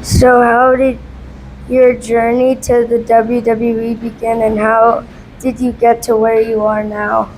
So how did your journey to the WWE begin, and how did you get to where you are now?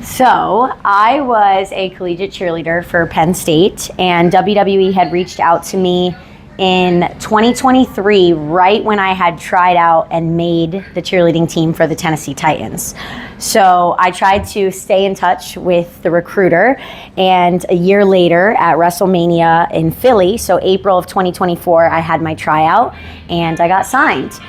So I was a collegiate cheerleader for Penn State, and WWE had reached out to me in 2023, right when I had tried out and made the cheerleading team for the Tennessee Titans. So I tried to stay in touch with the recruiter, and a year later at WrestleMania in Philly, so April of 2024, I had my tryout and I got signed.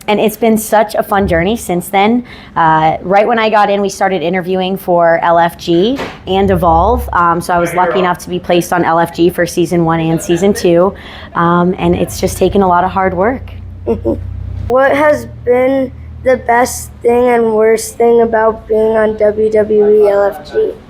And it's been such a fun journey since then. Right when I got in, we started interviewing for LFG and Evolve. So I was lucky enough to be placed on LFG for season 1 and season 2. And it's just taken a lot of hard work. What has been the best thing and worst thing about being on WWE LFG?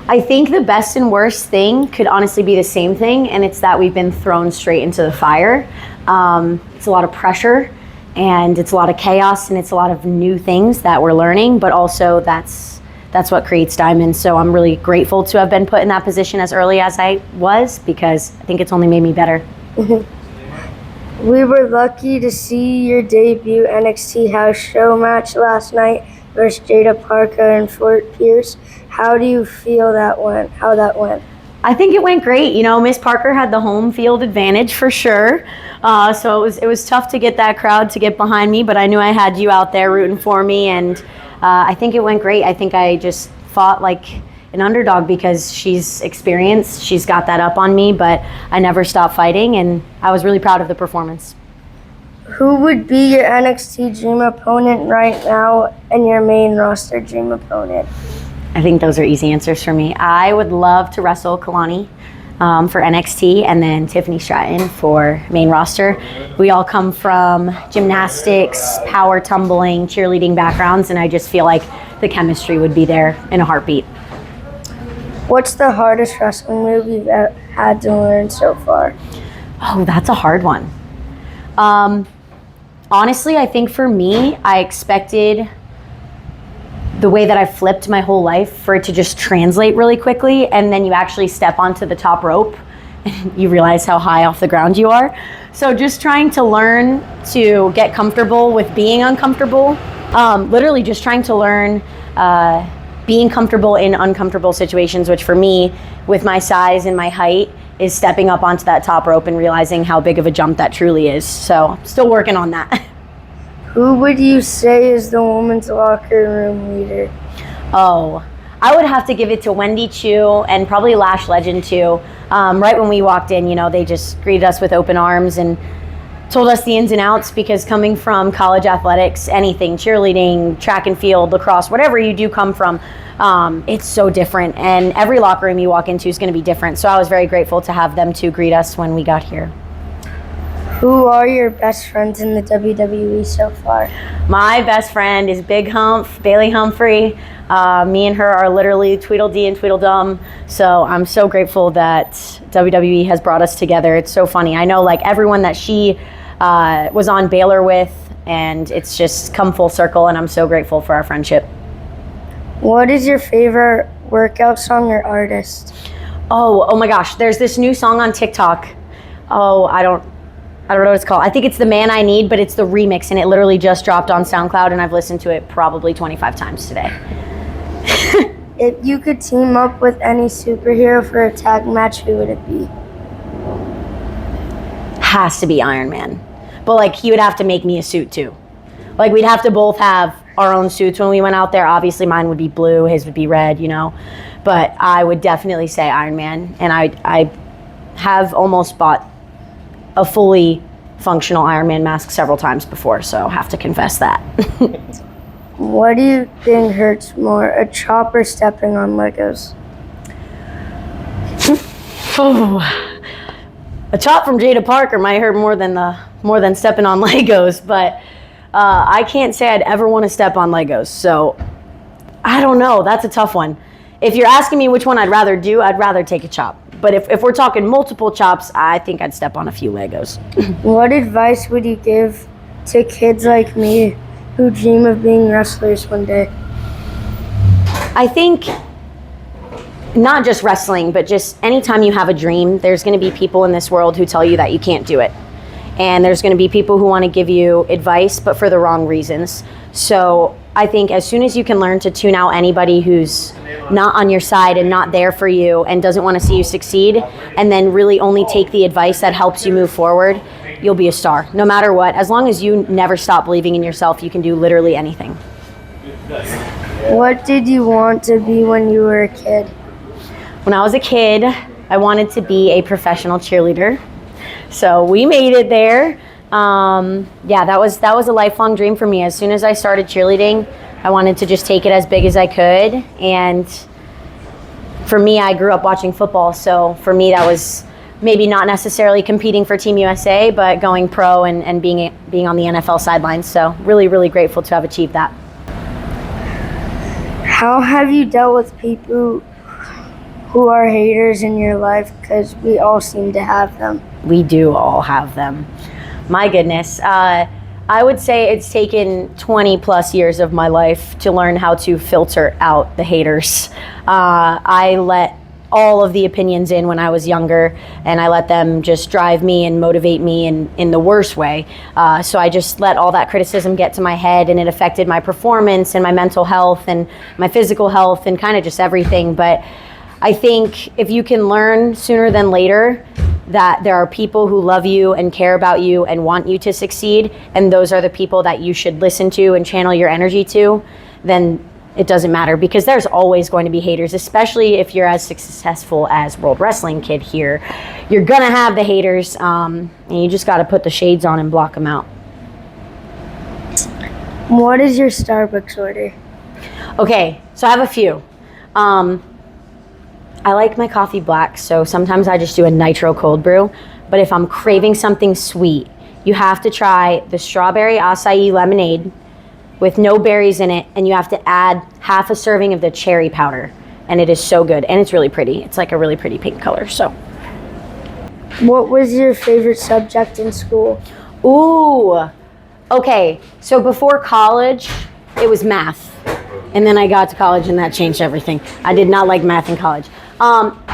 I think the best and worst thing could honestly be the same thing, and it's that we've been thrown straight into the fire. It's a lot of pressure. And it's a lot of chaos, and it's a lot of new things that we're learning, but also that's what creates diamonds. So I'm really grateful to have been put in that position as early as I was, because I think it's only made me better. We were lucky to see your debut NXT House Show match last night versus Jada Parker and Fort Pierce. How do you feel how that went? I think it went great. You know, Miss Parker had the home field advantage for sure. So it was tough to get that crowd to get behind me, but I knew I had you out there rooting for me, and I think it went great. I think I just fought like an underdog because she's experienced. She's got that up on me, but I never stopped fighting, and I was really proud of the performance. Who would be your NXT dream opponent right now and your main roster dream opponent? I think those are easy answers for me. I would love to wrestle Kalani for NXT, and then Tiffany Stratton for main roster. We all come from gymnastics, power tumbling, cheerleading backgrounds, and I just feel like the chemistry would be there in a heartbeat. What's the hardest wrestling move you've had to learn so far? Oh, that's a hard one. Honestly, I think for me, I expected the way that I flipped my whole life for it to just translate really quickly, and then you actually step onto the top rope and you realize how high off the ground you are. So just trying to learn to get comfortable with being uncomfortable, literally just trying to learn being comfortable in uncomfortable situations, which for me, with my size and my height, is stepping up onto that top rope and realizing how big of a jump that truly is. So still working on that. Who would you say is the women's locker room leader? Oh, I would have to give it to Wendy Chu and probably Lash Legend too. Right when we walked in, you know, they just greeted us with open arms and told us the ins and outs, because coming from college athletics, anything, cheerleading, track and field, lacrosse, whatever you do come from, it's so different. And every locker room you walk into is going to be different. So I was very grateful to have them to greet us when we got here. Who are your best friends in the WWE so far? My best friend is Big Humph, Bailey Humphrey. Me and her are literally Tweedledee and Tweedledum. So I'm so grateful that WWE has brought us together. It's so funny. I know like everyone that she was on Baylor with, and it's just come full circle, and I'm so grateful for our friendship. What is your favorite workout song or artist? Oh my gosh. There's this new song on TikTok. I don't know what it's called. I think it's The Man I Need, but it's the remix, and it literally just dropped on SoundCloud, and I've listened to it probably 25 times today. If you could team up with any superhero for a tag match, who would it be? Has to be Iron Man. But like, he would have to make me a suit too. Like, we'd have to both have our own suits when we went out there. Obviously mine would be blue, his would be red, you know. But I would definitely say Iron Man, and I have almost bought a fully functional Iron Man mask several times before, so have to confess that. What do you think hurts more, a chop or stepping on Legos? A chop from Jada Parker might hurt more than stepping on Legos, but I can't say I'd ever want to step on Legos, so I don't know. That's a tough one. If you're asking me which one I'd rather do, I'd rather take a chop. But if we're talking multiple chops, I think I'd step on a few Legos. What advice would you give to kids like me who dream of being wrestlers one day? I think not just wrestling, but just anytime you have a dream, there's going to be people in this world who tell you that you can't do it. And there's going to be people who want to give you advice, but for the wrong reasons. So I think as soon as you can learn to tune out anybody who's not on your side and not there for you and doesn't want to see you succeed, and then really only take the advice that helps you move forward, you'll be a star. No matter what, as long as you never stop believing in yourself, you can do literally anything. What did you want to be when you were a kid? When I was a kid, I wanted to be a professional cheerleader. So we made it there. Yeah, that was a lifelong dream for me. As soon as I started cheerleading, I wanted to just take it as big as I could. And for me, I grew up watching football. So for me, that was maybe not necessarily competing for Team USA, but going pro and being on the NFL sidelines. So really, really grateful to have achieved that. How have you dealt with people who are haters in your life? Because we all seem to have them. We do all have them. My goodness. I would say it's taken 20 plus years of my life to learn how to filter out the haters. I let all of the opinions in when I was younger, and I let them just drive me and motivate me in the worst way. So I just let all that criticism get to my head, and it affected my performance and my mental health and my physical health and kind of just everything. But I think if you can learn sooner than later that there are people who love you and care about you and want you to succeed, and those are the people that you should listen to and channel your energy to, then it doesn't matter, because there's always going to be haters, especially if you're as successful as World Wrestling Kid here. You're gonna have the haters, and you just gotta put the shades on and block them out. What is your Starbucks order? Okay, so I have a few. I like my coffee black, so sometimes I just do a nitro cold brew. But if I'm craving something sweet, you have to try the strawberry acai lemonade with no berries in it, and you have to add half a serving of the cherry powder. And it is so good, and it's really pretty. It's like a really pretty pink color, so. What was your favorite subject in school? Ooh, okay, so before college, it was math. And then I got to college and that changed everything. I did not like math in college.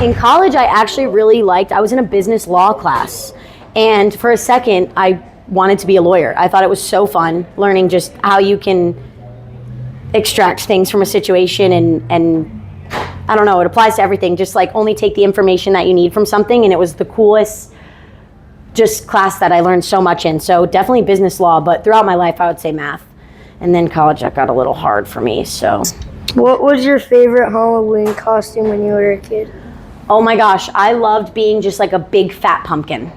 In college, I actually really liked, I was in a business law class. And for a second, I wanted to be a lawyer. I thought it was so fun learning just how you can extract things from a situation, and I don't know, it applies to everything. Just like only take the information that you need from something. And it was the coolest just class that I learned so much in. So definitely business law, but throughout my life, I would say math. And then college, that got a little hard for me, so. What was your favorite Halloween costume when you were a kid? Oh my gosh, I loved being just like a big fat pumpkin.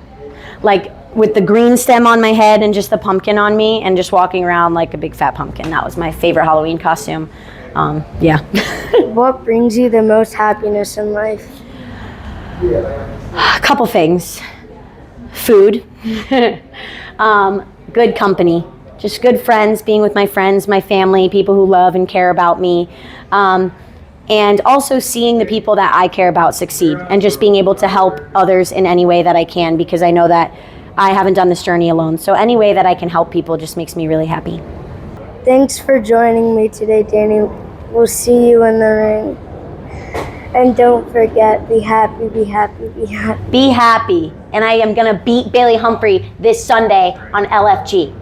Like with the green stem on my head and just the pumpkin on me and just walking around like a big fat pumpkin. That was my favorite Halloween costume. Yeah. What brings you the most happiness in life? A couple things. Food. Good company. Just good friends, being with my friends, my family, people who love and care about me. And also seeing the people that I care about succeed, and just being able to help others in any way that I can, because I know that I haven't done this journey alone. So any way that I can help people just makes me really happy. Thanks for joining me today, Dani. We'll see you in the ring. And don't forget, be happy, be happy, be happy. Be happy. And I am going to beat Bailey Humphrey this Sunday on LFG.